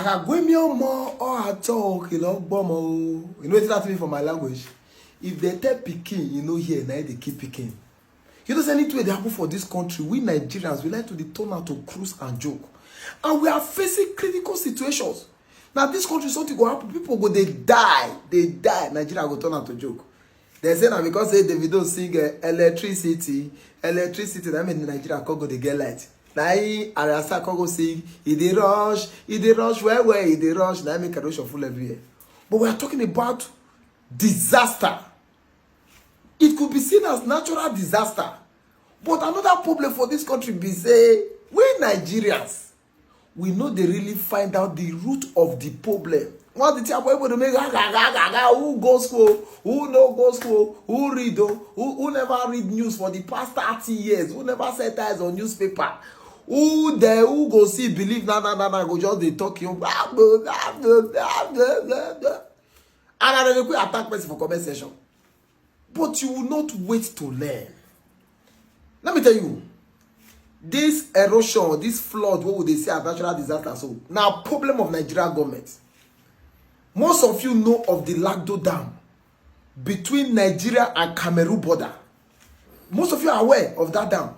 Agagwemi more or at all, you know what that mean for my language? If they tell Peking, you know here, now they keep Peking. You know, anything they happen for this country, we Nigerians, we like to turn out to cruise and joke. And we are facing critical situations. Now, this country, something will happen, people go, they die, Nigeria go turn out to joke. They say now because they don't sing electricity, that means Nigeria can't go, they get light. Now, Arasa can't go sing, he dey rush, where, he dey rush, now I make a rush of full everywhere. But we are talking about disaster. It could be seen as natural disaster. But another problem for this country be say, we Nigerians, we know they really find out the root of the problem. What the people to make who goes school, who no go school, who read, who never read news for the past 30 years, who never set eyes on newspaper, who go see, believe, go just they talk you. And then they could attack person for comment section. But you will not wait to learn. Let me tell you, this erosion, this flood, what would they say as natural disaster? So now, problem of Nigeria government. Most of you know of the Lagdo Dam between Nigeria and Cameroon border. Most of you are aware of that dam.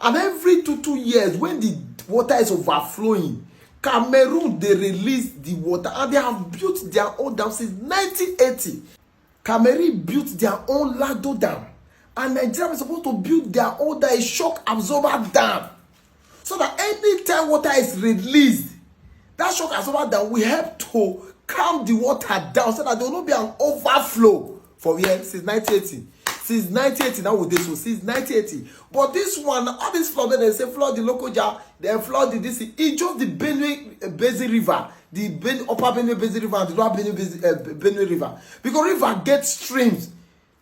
And every 2 years, when the water is overflowing, Cameroon, they release the water. And they have built their own dam since 1980. Cameroon built their own Lagdo Dam. And Nigeria is supposed to build their own a shock absorber dam. So that anytime water is released, that shock absorber dam will help to calm the water down so that there will not be an overflow for years since 1980. Since 1980, now with this one, since 1980. But this one, all this flood, they say flood the local jar, they flood the this. It's just the Benue Basin River, the upper Benue Basin River, and the lower Benue River. Because river gets streams.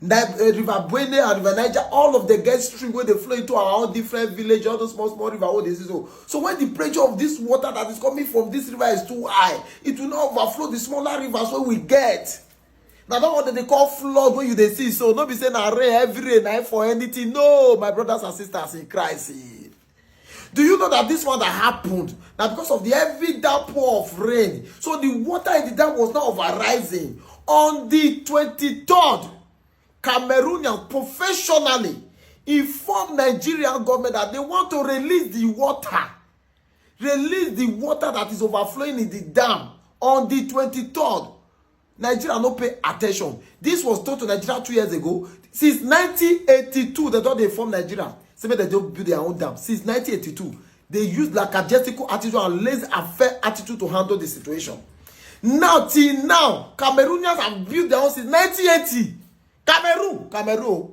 River Benue and River Niger, all of them get stream where they flow into our own different village, all those small river. What this is so when the pressure of this water that is coming from this river is too high, it will not overflow the smaller rivers where we get. Now that what they call flood when you they see. So not be saying rain every night for anything. No, my brothers and sisters in Christ. Do you know that this one that happened now because of the heavy downpour of rain? So the water in the dam was not over rising on the 23rd. Cameroonians professionally informed Nigerian government that they want to release the water that is overflowing in the dam on the 23rd. Nigeria no pay attention. This was told to Nigeria 2 years ago. Since 1982, they thought they formed Nigeria. Say they don't build their own dam. Since 1982, they used lackadaisical attitude and laissez-faire attitude to handle the situation. Now, till now, Cameroonians have built their own since 1980. Cameroon.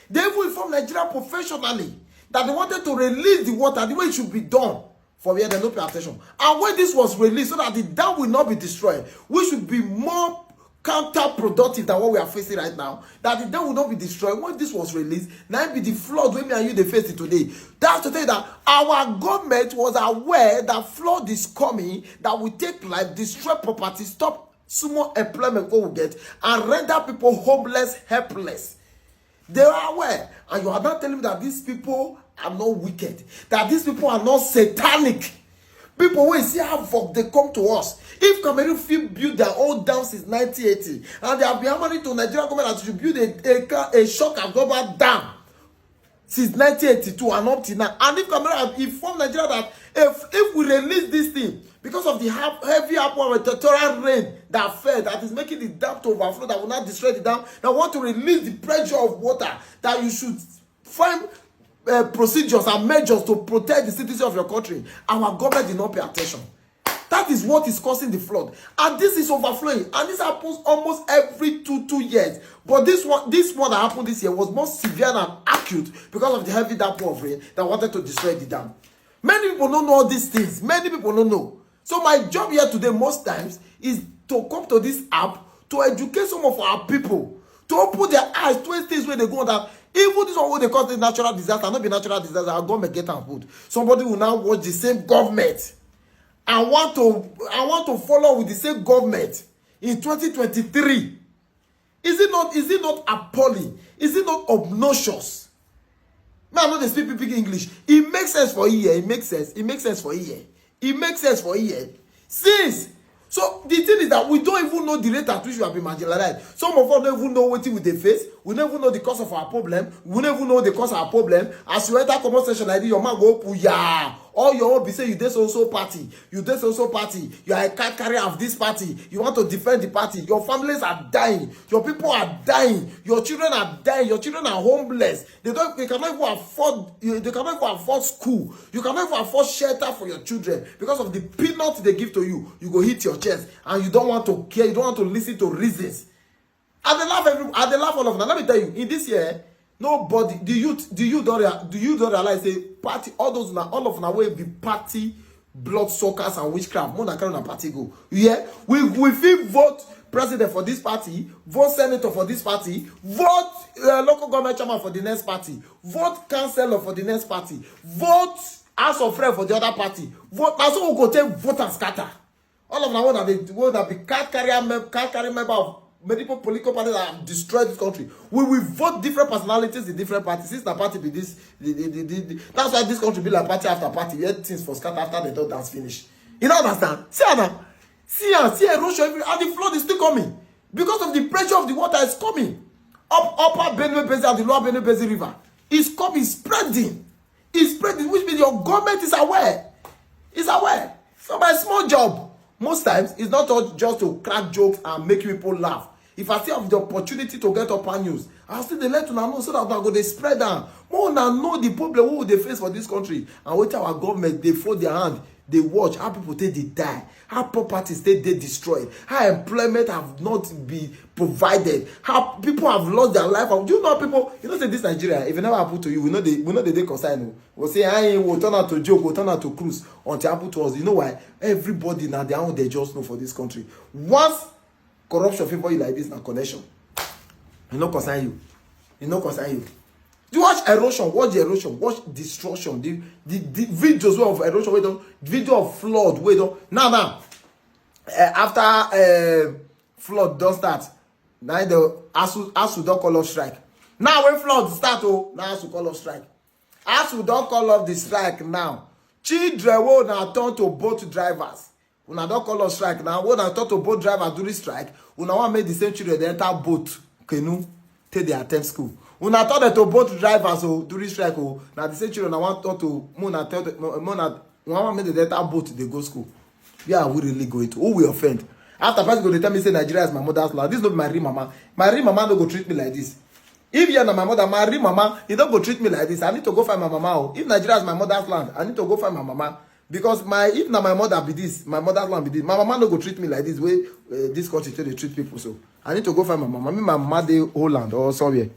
They even informed Nigeria professionally that they wanted to release the water the way it should be done. For where they don't pay attention. And when this was released, so that the dam will not be destroyed, we should be more counterproductive than what we are facing right now. That the dam will not be destroyed. When this was released, now it be the flood when me and you they face it today. That's to tell you that our government was aware that flood is coming, that will take life, destroy property, stop small employment we will get, and render people homeless, helpless. They are aware. And you are not telling me that these people are not wicked, that these people are not satanic. People will see how they come to us. If Cameroon built their own dam since 1980, and they have been hammering to Nigerian government that should build a shock absorber dam since 1982 and up to now, and if Cameroon have informed Nigeria that if we release this thing, because of the heavy upward territorial rain that fell, that is making the dam to overflow, that will not destroy the dam, that want to release the pressure of water, that you should find procedures and measures to protect the citizens of your country. Our government did not pay attention. That is what is causing the flood. And this is overflowing. And this happens almost every two years. But this one that happened this year was more severe and acute because of the heavy downpour of rain that wanted to destroy the dam. Many people don't know all these things. Many people don't know. So my job here today most times is to come to this app to educate some of our people, to open their eyes to things where they go that even this one what they call the natural disaster, not be natural disaster, our government get and put. Somebody will now watch the same government and want to follow with the same government in 2023. Is it not appalling? Is it not obnoxious? Man, I know they speak English. It makes sense for a year. It makes sense for a year. It makes sense for a year. Since. So the thing is that we don't even know the rate at which we have been marginalized. Some of us don't even know what we dey face. We don't even know the cause of our problem. We don't even know the cause of our problem. As you enter conversation like this, your man go up, yeah. All your own be say you dey so party. You dey so party. You are a card carrier of this party. You want to defend the party. Your families are dying. Your people are dying. Your children are dying. Your children are homeless. They cannot even afford. They cannot even afford school. You cannot even afford shelter for your children because of the peanuts they give to you. You go hit your chest and you don't want to care. You don't want to listen to reasons. And they laugh all of them. Let me tell you, in this year, nobody, the youth don't realize say party, all of them will be party, blood suckers and witchcraft. More than carry on party go. Yeah, we feel vote president for this party, vote senator for this party, vote local government chairman for the next party, vote councillor for the next party, vote house of rep for the other party. Vote. That's what we go take vote and scatter. All of them will be card carrying member of multiple political parties that have destroyed this country. We will vote different personalities in different parties. Since the party be this, that's why this country be like party after party. We had things for scatter after the dance finish. You don't understand? See Anna, see erosion, and the flood is still coming because of the pressure of the water is coming. Upper Benue Basin and the lower Benue Basin River is coming, spreading. It's spreading, which means your government is aware. Is aware. So my small job, most times, it's not just to crack jokes and make people laugh. If I still have the opportunity to get up on news, I'll still let you know so that I go they spread down. More than know the problem who they face for this country. And with our government, they fold their hand, they watch how people they die, how properties they destroyed, how employment have not been provided, how people have lost their life. Do you know people? You know say this Nigeria, if it never happen to you, we know the day concern. We'll say I will turn out to joke, we'll turn out to cruise until it happen to us. You know why? Everybody now their own they just know for this country. Once corruption favor you like this na connection. You know concern you. You know concern you. You watch erosion, watch the erosion, watch destruction, the videos of erosion, wait on video of flood, wait on now. After flood don't start, now the ASU don't call off strike. Now when flood start, now ASU call off strike. ASU don't call off the strike now. Children will now turn to boat drivers. Una don't call off strike now. When I talk to boat drivers during strike, una want make the same children they enter boat canoe till they attend school. Una thought that to boat drivers during strike now the same children I want to want make the enter boat they go school. Where are we really going to? Who will offend? After person go they tell me say Nigeria is my mother's land. This is not my real mama. My real mama don't go treat me like this. If you're not my mother, my real mama, you don't go treat me like this. I need to go find my mama. If Nigeria is my mother's land, I need to go find my mama. Because if not my mother be this, my mother's land be this, my mama no go treat me like this way this country they treat people. So I need to go find my mama. I mean my mama they Holland or somewhere.